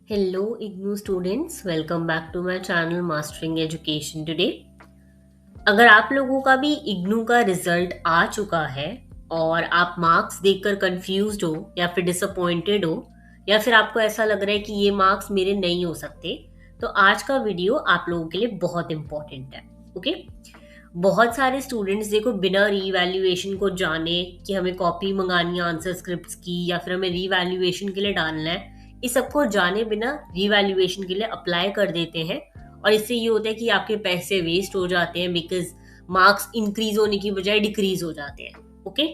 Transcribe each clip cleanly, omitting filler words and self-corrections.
Hello, IGNU students. Welcome back to my channel Mastering Education Today. अगर आप लोगों का भी इग्नू का रिजल्ट आ चुका है और आप मार्क्स देखकर कंफ्यूज्ड हो या फिर डिसअपॉइंटेड हो या फिर आपको ऐसा लग रहा है कि ये मार्क्स मेरे नहीं हो सकते, तो आज का वीडियो आप लोगों के लिए बहुत इंपॉर्टेंट है। ओके, बहुत सारे स्टूडेंट्स देखो बिना रीवैल्यूएशन को जाने कि हमें कॉपी मंगानी है आंसर स्क्रिप्ट्स की या फिर हमें रीवैल्यूएशन के लिए डालना है, इस सबको जाने बिना रीवैल्यूएशन के लिए अप्लाई कर देते हैं और इससे ये होता है कि आपके पैसे वेस्ट हो जाते हैं बिकॉज मार्क्स इंक्रीज होने की बजाय डिक्रीज हो जाते हैं। ओके,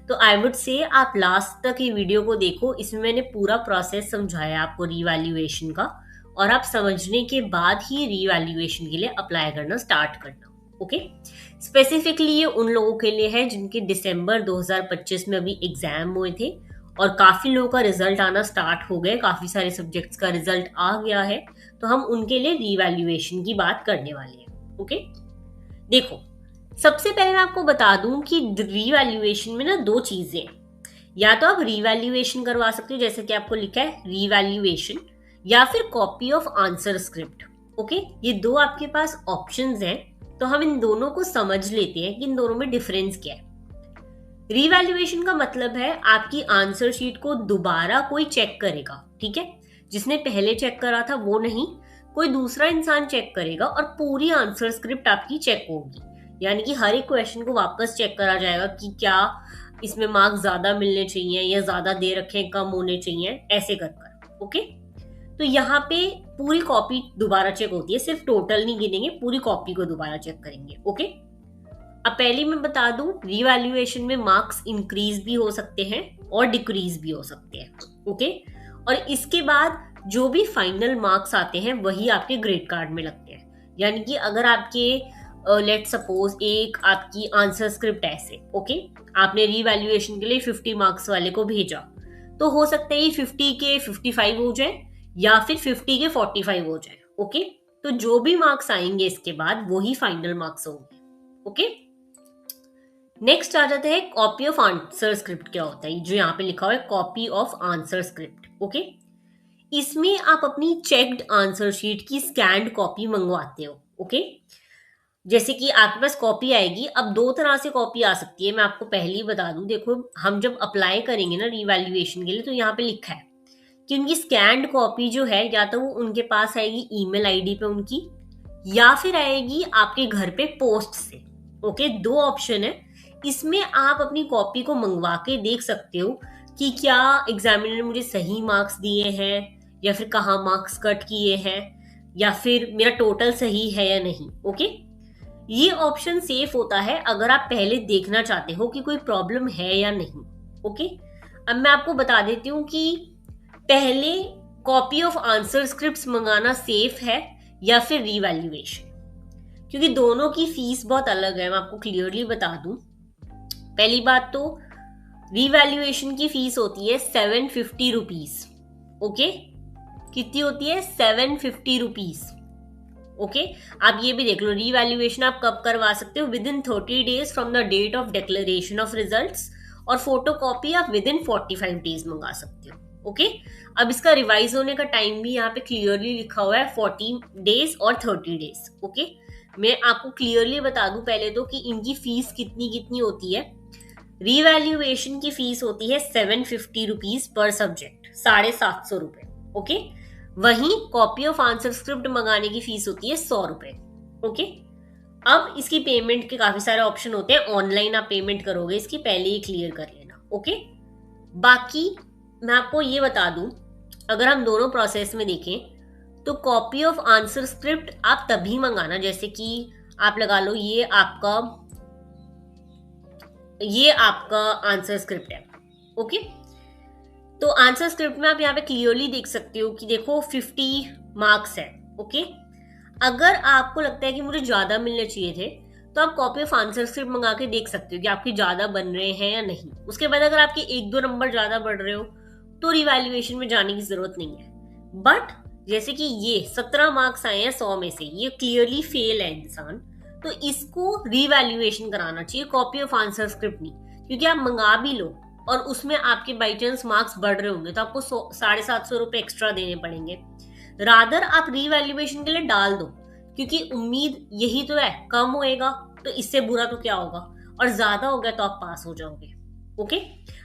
तो आई वुड से आप लास्ट तक ये वीडियो को देखो, इसमें मैंने पूरा प्रोसेस समझाया आपको रीवैल्यूएशन का और आप समझने के बाद ही रीवैल्यूएशन के लिए अप्लाई करना स्टार्ट करना। ओके, स्पेसिफिकली ये उन लोगों के लिए है जिनके दिसंबर 2025 में अभी एग्जाम हुए थे और काफी लोगों का रिजल्ट आना स्टार्ट हो गए, काफी सारे सब्जेक्ट्स का रिजल्ट आ गया है, तो हम उनके लिए रीवैल्यूएशन की बात करने वाले हैं। ओके, देखो सबसे पहले मैं आपको बता दूं कि रीवैल्यूएशन में ना दो चीजें, या तो आप रीवैल्यूएशन करवा सकते हो जैसे कि आपको लिखा है रीवैल्यूएशन, या फिर copy of answer script. Okay, ये दो आपके पास ऑप्शंस हैं, तो हम इन दोनों को समझ लेते हैं कि इन दोनों में डिफरेंस क्या है। रीवैल्यूएशन का मतलब है आपकी आंसर शीट को दोबारा कोई चेक करेगा, ठीक है, जिसने पहले चेक करा था वो नहीं, कोई दूसरा इंसान चेक करेगा और पूरी आंसर स्क्रिप्ट आपकी चेक होगी, यानी कि हर एक क्वेश्चन को वापस चेक करा जाएगा कि क्या इसमें मार्क्स ज्यादा मिलने चाहिए या ज्यादा दे रखे कम होने चाहिए, ऐसे कर कर। ओके, तो यहाँ पे पूरी कॉपी दोबारा चेक होती है, सिर्फ टोटल नहीं गिनेंगे, पूरी कॉपी को दोबारा चेक करेंगे। ओके, अब पहले मैं बता दूं रीवैल्यूएशन में मार्क्स इंक्रीज भी हो सकते हैं और डिक्रीज भी हो सकते हैं। ओके, और इसके बाद जो भी फाइनल मार्क्स आते हैं वही आपके ग्रेड कार्ड में लगते हैं, यानी कि अगर आपके लेट सपोज एक आपकी आंसर स्क्रिप्ट ऐसे, ओके, आपने रीवैल्यूएशन के लिए 50 मार्क्स वाले को भेजा, तो हो सकता है 50 के 55 हो जाए या फिर 50 के 45 हो जाए। ओके, तो जो भी मार्क्स आएंगे इसके बाद वही फाइनल मार्क्स होंगे। ओके, नेक्स्ट आ जाता है कॉपी ऑफ आंसर स्क्रिप्ट। क्या होता है जो यहाँ पे लिखा हुआ है copy of answer script. Okay, इसमें आप अपनी चेक्ड आंसर शीट की स्कैन्ड कॉपी मंगवाते हो। ओके, जैसे कि आपके पास कॉपी आएगी, अब दो तरह से कॉपी आ सकती है, मैं आपको पहले ही बता दूं। देखो हम जब अप्लाई करेंगे ना रीवैल्यूएशन के लिए, तो यहाँ पे लिखा है कि उनकी स्कैन्ड कॉपी जो है या तो वो उनके पास आएगी ईमेल आईडी पे उनकी, या फिर आएगी आपके घर पे पोस्ट से। ओके, दो ऑप्शन है, इसमें आप अपनी कॉपी को मंगवा के देख सकते हो कि क्या एग्जामिनर ने मुझे सही मार्क्स दिए हैं या फिर कहाँ मार्क्स कट किए हैं या फिर मेरा टोटल सही है या नहीं। ओके, ये ऑप्शन सेफ होता है अगर आप पहले देखना चाहते हो कि कोई प्रॉब्लम है या नहीं। ओके, अब मैं आपको बता देती हूँ कि पहले कॉपी ऑफ आंसर स्क्रिप्ट्स मंगाना सेफ है या फिर रीवैल्यूएशन, क्योंकि दोनों की फीस बहुत अलग है। मैं आपको क्लियरली बता दूं, पहली बात तो रीवैल्यूएशन की फीस होती है 750 रुपीज। ओके, कितनी होती है? 750 रुपीज। ओके, आप ये भी देख लो, रीवैल्यूएशन आप कब करवा सकते हो? Within 30 days from the date of declaration of results, और फोटो कॉपी आप विद इन 45 डेज मंगा सकते हो। ओके, अब इसका रिवाइज होने का टाइम भी यहाँ पे क्लियरली लिखा हुआ है 40 डेज और 30 डेज। ओके, मैं आपको क्लियरली बता दूं पहले तो कि इनकी फीस कितनी कितनी होती है। रीवैल्यूएशन की फीस होती है 750 रुपीज पर सब्जेक्ट, 750 रुपए। ओके, वहीं कॉपी ऑफ आंसर स्क्रिप्ट मंगाने की फीस होती है 100 रुपए। ओके, अब इसकी पेमेंट के काफी सारे ऑप्शन होते हैं, ऑनलाइन आप पेमेंट करोगे इसकी, पहले ही क्लियर कर लेना। ओके, बाकी मैं आपको ये बता दूं, अगर हम दोनों प्रोसेस में देखें तो कॉपी ऑफ आंसर स्क्रिप्ट आप तभी मंगाना, जैसे कि आप लगा लो ये आपका आंसर स्क्रिप्ट है। ओके, तो आंसर स्क्रिप्ट में आप यहाँ पे क्लियरली देख सकते हो कि देखो 50 मार्क्स है। ओके, अगर आपको लगता है कि मुझे ज्यादा मिलने चाहिए थे, तो आप कॉपी ऑफ आंसर स्क्रिप्ट मंगा के देख सकते हो कि आपके ज्यादा बन रहे हैं या नहीं। उसके बाद अगर आपके 1-2 नंबर ज्यादा बढ़ रहे हो तो रिवैल्यूएशन में जाने की जरूरत नहीं है। बट जैसे कि ये 17 मार्क्स आए हैं 100 में से, ये क्लियरली फेल है इंसान, तो इसको रीवैल्यूएशन कराना चाहिए, कॉपी ऑफ आंसर स्क्रिप्ट नहीं। क्योंकि आप मंगा भी लो और उसमें आपके बाई चांस मार्क्स बढ़ रहे होंगे तो आपको 750 रुपए एक्स्ट्रा देने पड़ेंगे। रादर आप रीवैल्यूएशन के लिए डाल दो, क्योंकि उम्मीद यही तो है, कम होएगा तो इससे बुरा तो क्या होगा, और ज्यादा हो गया तो आप पास हो जाओगे। ओके,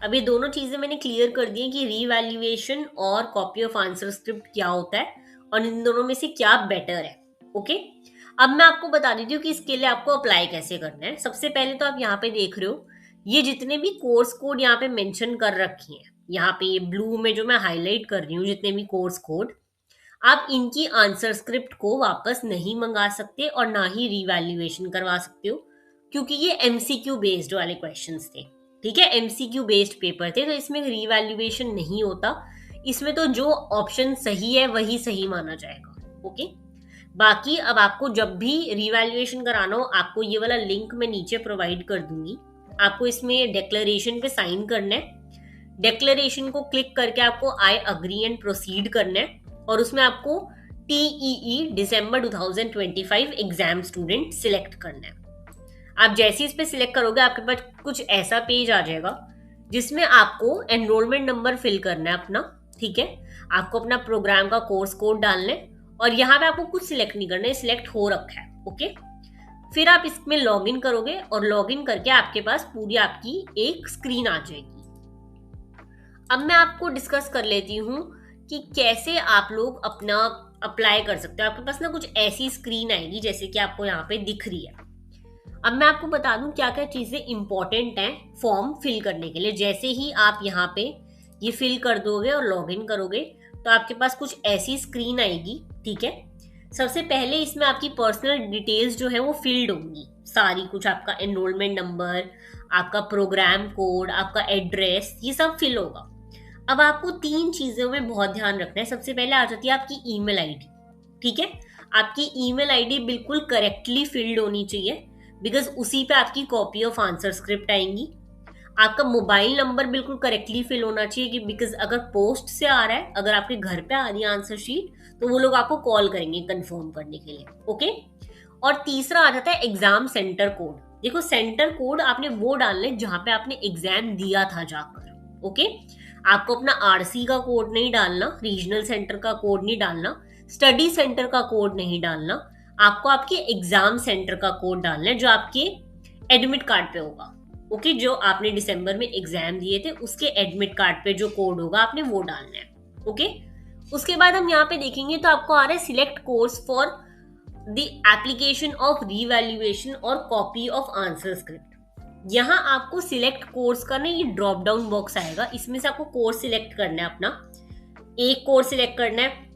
अब ये दोनों चीजें मैंने क्लियर कर दी हैं कि रीवैल्यूएशन और कॉपी ऑफ आंसर स्क्रिप्ट क्या होता है और इन दोनों में से क्या बेटर है। ओके, अब मैं आपको बता देती हूँ कि इसके लिए आपको अप्लाई कैसे करना है। सबसे पहले तो आप यहाँ पे देख रहे हो, ये जितने भी कोर्स कोड यहाँ पे मेंशन कर रखी हैं, यहाँ पे ये ब्लू में जो मैं हाईलाइट कर रही हूँ, जितने भी कोर्स कोड, आप इनकी आंसर स्क्रिप्ट को वापस नहीं मंगा सकते और ना ही रीवैल्यूएशन करवा सकते हो, क्योंकि ये एमसीक्यू बेस्ड वाले क्वेश्चंस थे। ठीक है, एमसीक्यू बेस्ड पेपर थे, तो इसमें रीवैल्यूएशन नहीं होता। इसमें तो जो ऑप्शन सही है वही सही माना जाएगा। ओके, बाकी अब आपको जब भी रीवैल्यूएशन कराना हो, आपको ये वाला लिंक मैं नीचे प्रोवाइड कर दूंगी। आपको इसमें डिक्लेरेशन पे साइन करना है। डिक्लेरेशन को क्लिक करके आपको आई अग्री एंड प्रोसीड करना है, और उसमें आपको टीईई दिसंबर 2025 एग्जाम स्टूडेंट सिलेक्ट करना है। आप जैसे इस पे सिलेक्ट करोगे, आपके पास कुछ ऐसा पेज आ जाएगा जिसमें आपको एनरोलमेंट नंबर फिल करना है अपना। ठीक है, आपको अपना प्रोग्राम का कोर्स कोड डालना है, और यहाँ पे आपको कुछ सिलेक्ट नहीं करना है, सिलेक्ट हो रखा है। ओके, फिर आप इसमें लॉग इन करोगे, और लॉग इन करके आपके पास पूरी आपकी एक स्क्रीन आ जाएगी। अब मैं आपको डिस्कस कर लेती हूँ कि कैसे आप लोग अपना अप्लाई कर सकते हो। आपके पास ना कुछ ऐसी स्क्रीन आएगी जैसे कि आपको यहाँ पे दिख रही है। अब मैं आपको बता दूं क्या क्या चीजें इंपॉर्टेंट हैं फॉर्म फिल करने के लिए। जैसे ही आप यहाँ पे ये फिल कर दोगे और लॉग इन करोगे, तो आपके पास कुछ ऐसी स्क्रीन आएगी। ठीक है, सबसे पहले इसमें आपकी पर्सनल डिटेल्स जो है वो फिल्ड होंगी सारी, कुछ आपका एनरोलमेंट नंबर, आपका प्रोग्राम कोड, आपका एड्रेस, ये सब फिल होगा। अब आपको 3 चीजों में बहुत ध्यान रखना है। सबसे पहले आ जाती है आपकी ईमेल आईडी। ठीक है, आपकी ईमेल आईडी बिल्कुल करेक्टली फिल्ड होनी चाहिए, बिकॉज उसी पे आपकी कॉपी ऑफ आंसर स्क्रिप्ट आएंगी। आपका मोबाइल नंबर बिल्कुल करेक्टली फिल होना चाहिए, कि बिकॉज अगर पोस्ट से आ रहा है, अगर आपके घर पे आ रही है आंसर शीट, तो वो लोग आपको कॉल करेंगे कंफर्म करने के लिए। ओके, और तीसरा आ जाता है एग्जाम सेंटर कोड। देखो, सेंटर कोड आपने वो डालना है जहां पे आपने एग्जाम दिया था जाकर। ओके, आपको अपना आरसी का कोड नहीं डालना, रीजनल सेंटर का कोड नहीं डालना, स्टडी सेंटर का कोड नहीं डालना। आपको आपके एग्जाम सेंटर का कोड डालना है जो आपके एडमिट कार्ड पे होगा। ओके, जो आपने दिसंबर में एग्जाम दिए थे उसके एडमिट कार्ड पे जो कोड होगा आपने वो डालना है। ओके, उसके बाद हम यहाँ पे देखेंगे तो आपको आ रहा है select course for the application of revaluation और कॉपी ऑफ आंसर स्क्रिप्ट। यहाँ आपको सिलेक्ट कोर्स का ना ये ड्रॉप डाउन बॉक्स आएगा, इसमें से आपको कोर्स सिलेक्ट करना है अपना। एक कोर्स सिलेक्ट करना है,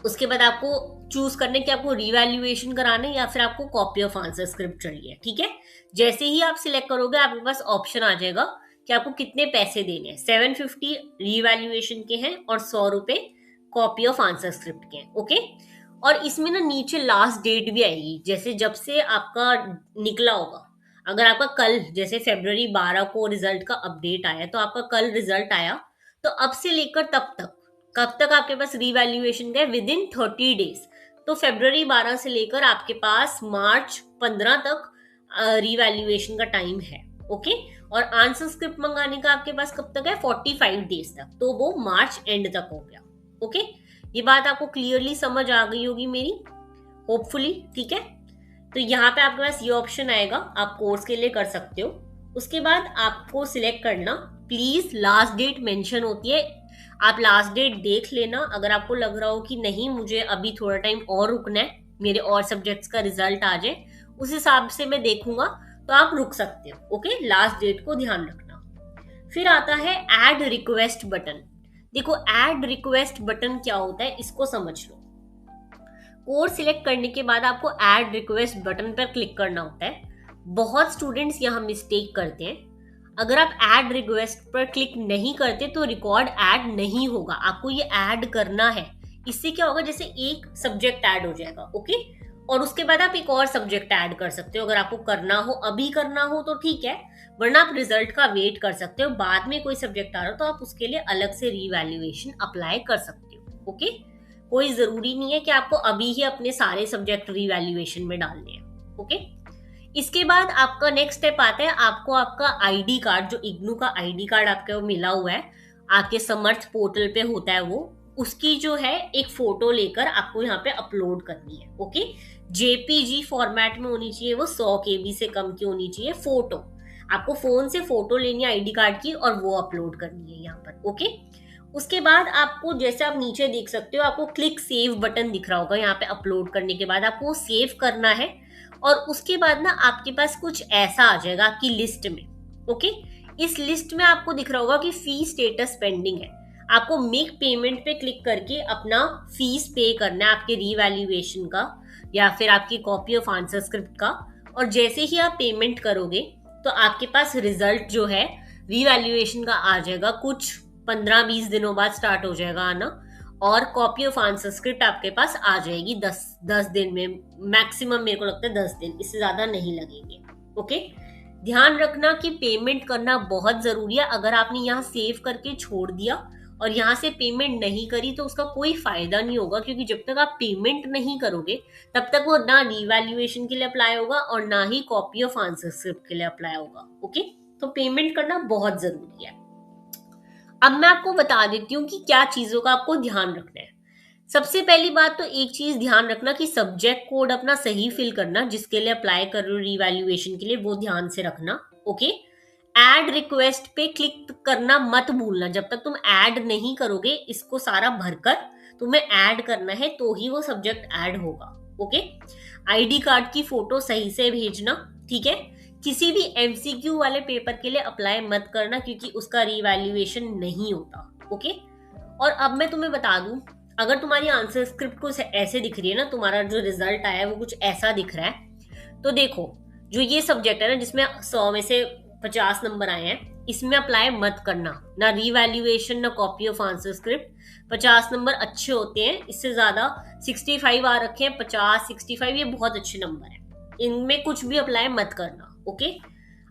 उसके बाद आपको चूज करने कि आपको रीवैल्यूएशन कराना है या फिर आपको कॉपी ऑफ आंसर स्क्रिप्ट चाहिए। ठीक है, जैसे ही आप सिलेक्ट करोगे आपके पास ऑप्शन आ जाएगा कि आपको कितने पैसे देने हैं। 750 रीवैल्यूएशन के हैं और 100 रुपए कॉपी ऑफ आंसर स्क्रिप्ट के हैं। ओके, और इसमें ना नीचे लास्ट डेट भी आएगी, जैसे जब से आपका निकला होगा। अगर आपका कल, जैसे February 12 को रिजल्ट का अपडेट आया, तो आपका कल रिजल्ट आया, तो अब से लेकर तब तक कब तक आपके पास रीवैल्यूएशन गए, विद इन 30 डेज। तो February 12 से लेकर आपके पास March 15 तक रीवैल्यूएशन का टाइम है। ओके, और आंसर स्क्रिप्ट मंगाने का आपके पास कब तक है, 45 डेज तक, तो वो मार्च एंड तक हो गया। ओके, ये बात आपको क्लियरली समझ आ गई होगी मेरी, होपफुली। ठीक है, तो यहाँ पे आपके पास ये ऑप्शन आएगा, आप कोर्स के लिए कर सकते हो। उसके बाद आपको सिलेक्ट करना, प्लीज लास्ट डेट मेंशन होती है, आप लास्ट डेट देख लेना। अगर आपको लग रहा हो कि नहीं मुझे अभी थोड़ा टाइम और रुकना है, मेरे और सब्जेक्ट्स का रिजल्ट आ जाए, उस हिसाब से मैं देखूंगा, तो आप रुक सकते हो। ओके, लास्ट डेट को ध्यान रखना। फिर आता है ऐड रिक्वेस्ट बटन। देखो, ऐड रिक्वेस्ट बटन क्या होता है इसको समझ लो। कोर्स सिलेक्ट करने के बाद आपको ऐड रिक्वेस्ट बटन पर क्लिक करना होता है। बहुत स्टूडेंट्स यहाँ मिस्टेक करते हैं। अगर आप ऐड रिक्वेस्ट पर क्लिक नहीं करते तो रिकॉर्ड ऐड नहीं होगा, आपको ये ऐड करना है। इससे क्या होगा, जैसे एक सब्जेक्ट ऐड हो जाएगा। ओके, और उसके बाद आप एक और सब्जेक्ट ऐड कर सकते हो। अगर आपको करना हो, अभी करना हो तो ठीक है, वरना आप रिजल्ट का वेट कर सकते हो। बाद में कोई सब्जेक्ट आ रहा हो तो आप उसके लिए अलग से रीवैल्यूएशन अप्लाई कर सकते हो। ओके, कोई जरूरी नहीं है कि आपको अभी ही अपने सारे सब्जेक्ट रीवैल्यूएशन में डालने हैं। ओके, इसके बाद आपका नेक्स्ट स्टेप आता है, आपको आपका आईडी कार्ड, जो इग्नू का आईडी कार्ड आपको मिला हुआ है, आपके समर्थ पोर्टल पे होता है, वो उसकी जो है एक फोटो लेकर आपको यहाँ पे अपलोड करनी है। ओके, जेपीजी फॉर्मेट में होनी चाहिए, वो 100 KB से कम की होनी चाहिए फोटो। आपको फोन से फोटो लेनी है आईडी कार्ड की और वो अपलोड करनी है यहाँ पर। ओके, उसके बाद आपको, जैसे आप नीचे देख सकते हो, आपको क्लिक सेव बटन दिख रहा होगा यहाँ पे। अपलोड करने के बाद आपको सेव करना है और उसके बाद ना आपके पास कुछ ऐसा आ जाएगा आपकी लिस्ट में। ओके, इस लिस्ट में आपको दिख रहा होगा कि फी स्टेटस पेंडिंग है। आपको मेक पेमेंट पे क्लिक करके अपना फीस पे करना है, आपके रीवैल्यूएशन का या फिर आपकी कॉपी ऑफ आंसर स्क्रिप्ट का। और जैसे ही आप पेमेंट करोगे तो आपके पास रिजल्ट जो है रीवैल्यूएशन का आ जाएगा। कुछ 15-20 दिनों बाद स्टार्ट हो जाएगा आना, और कॉपी ऑफ आंसर स्क्रिप्ट आपके पास आ जाएगी 10 दिन में मैक्सिमम। मेरे को लगता है 10 दिन, इससे ज्यादा नहीं लगेंगे। ओके, ध्यान रखना कि पेमेंट करना बहुत जरूरी है। अगर आपने यहाँ सेव करके छोड़ दिया और यहाँ से पेमेंट नहीं करी तो उसका कोई फायदा नहीं होगा, क्योंकि जब तक आप पेमेंट नहीं करोगे तब तक वो ना रीवैल्यूएशन के लिए अप्लाई होगा और ना ही कॉपी ऑफ आंसर स्क्रिप्ट के लिए अप्लाई होगा। ओके, तो पेमेंट करना बहुत जरूरी है। अब मैं आपको बता देती हूँ कि क्या चीजों का आपको ध्यान रखना है। सबसे पहली बात तो एक चीज ध्यान रखना कि सब्जेक्ट कोड अपना सही फिल करना, जिसके लिए अप्लाई कर रहे हो रीवैल्यूएशन के लिए, वो ध्यान से रखना। ओके, ऐड रिक्वेस्ट पे क्लिक करना मत भूलना। जब तक तुम ऐड नहीं करोगे इसको सारा भरकर, तुम्हें ऐड करना है तो ही वो सब्जेक्ट ऐड होगा। ओके, आईडी कार्ड की फोटो सही से भेजना। ठीक है, किसी भी एमसीक्यू वाले पेपर के लिए अप्लाई मत करना क्योंकि उसका रीवैल्यूएशन नहीं होता। ओके, और अब मैं तुम्हें बता दूं, अगर तुम्हारी आंसर स्क्रिप्ट कुछ ऐसे दिख रही है ना, तुम्हारा जो रिजल्ट आया है वो कुछ ऐसा दिख रहा है, तो देखो जो ये सब्जेक्ट है ना जिसमें 100 में से 50 नंबर आए हैं, इसमें अप्लाई मत करना, ना रीवैल्यूएशन ना copy of answer script. 50 number अच्छे होते हैं, इससे ज्यादा 65 आ रखे हैं, 50 65 ये बहुत अच्छे नंबर है, इनमें कुछ भी अप्लाई मत करना। ओके,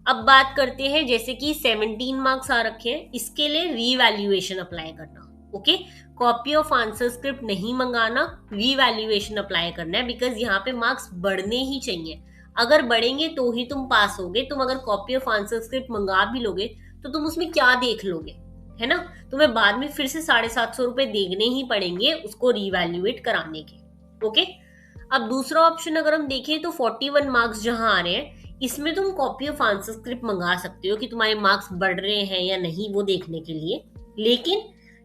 अब बात करते हैं जैसे कि 17 मार्क्स आ रखे हैं, इसके लिए रीवैल्यूएशन अप्लाई करना। Okay, copy of answer script नहीं मंगाना, रीवैल्यूएशन अप्लाई करना है, बिकॉज यहाँ पे मार्क्स बढ़ने ही चाहिए। अगर बढ़ेंगे तो ही तुम पास होगे। तुम अगर कॉपी ऑफ आंसर स्क्रिप्ट मंगा भी लोगे तो तुम उसमें क्या देख लोगे, है ना? तुम्हें बाद में फिर से 750 रुपए देने ही पड़ेंगे उसको रीवैल्यूएट कराने के। ओके, अब दूसरा ऑप्शन अगर हम देखें तो 41 मार्क्स जहां आ रहे हैं, इसमें तुम कॉपी ऑफ आंसर स्क्रिप्ट मंगा सकते हो कि तुम्हारे मार्क्स बढ़ रहे हैं या नहीं वो देखने के लिए। लेकिन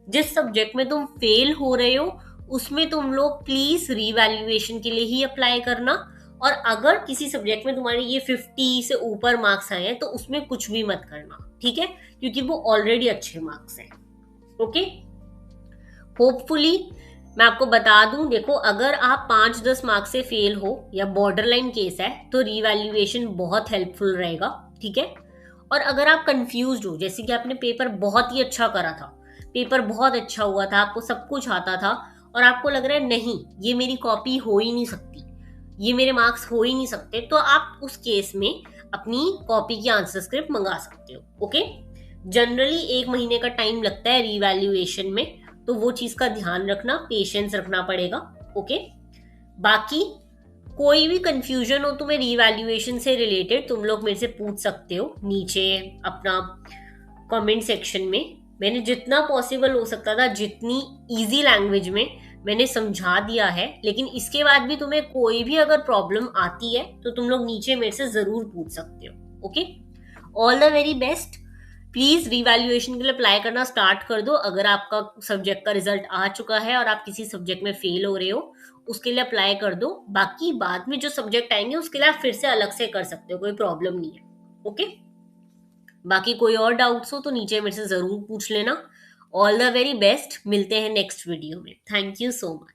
जिस सब्जेक्ट में तुम फेल हो रहे हो उसमें तुम लोग प्लीज रीवैल्यूएशन के लिए ही अप्लाई करना। और अगर किसी सब्जेक्ट में तुम्हारे ये 50 से ऊपर मार्क्स आए हैं तो उसमें कुछ भी मत करना, ठीक है, क्योंकि वो ऑलरेडी अच्छे मार्क्स हैं। ओके, होपफुली मैं आपको बता दूं, देखो अगर आप 5-10 मार्क्स से फेल हो या बॉर्डरलाइन केस है तो रीवैल्यूएशन बहुत हेल्पफुल रहेगा। ठीक है, और अगर आप कंफ्यूज हो, जैसे कि आपने पेपर बहुत ही अच्छा करा था, पेपर बहुत अच्छा हुआ था, आपको सब कुछ आता था और आपको लग रहा है नहीं ये मेरी कॉपी हो ही नहीं सकती, ये मेरे मार्क्स हो ही नहीं सकते, तो आप उस केस में अपनी कॉपी की आंसर स्क्रिप्ट मंगा सकते हो। ओके, जनरली 1 महीने का टाइम लगता है रीवैल्यूएशन में, तो वो चीज का ध्यान रखना, पेशेंस रखना पड़ेगा। ओके, बाकी कोई भी कंफ्यूजन हो तुम्हें रीवैल्यूएशन से रिलेटेड, तुम लोग मेरे से पूछ सकते हो नीचे अपना कमेंट सेक्शन में। मैंने जितना पॉसिबल हो सकता था, जितनी इजी लैंग्वेज में मैंने समझा दिया है, लेकिन इसके बाद भी तुम्हें कोई भी अगर प्रॉब्लम आती है तो तुम लोग नीचे मेरे से जरूर पूछ सकते हो। Okay, all the very best. Please revaluation के लिए अप्लाई करना स्टार्ट कर दो। अगर आपका सब्जेक्ट का रिजल्ट आ चुका है और आप किसी सब्जेक्ट में फेल हो रहे हो उसके लिए अप्लाई कर दो। बाकी बाद में जो सब्जेक्ट आएंगे उसके लिए आप फिर से अलग से कर सकते हो, कोई प्रॉब्लम नहीं है। ओके, बाकी कोई और डाउट्स हो तो नीचे मेरे से जरूर पूछ लेना। ऑल द वेरी बेस्ट, मिलते हैं नेक्स्ट वीडियो में। Thank you so much.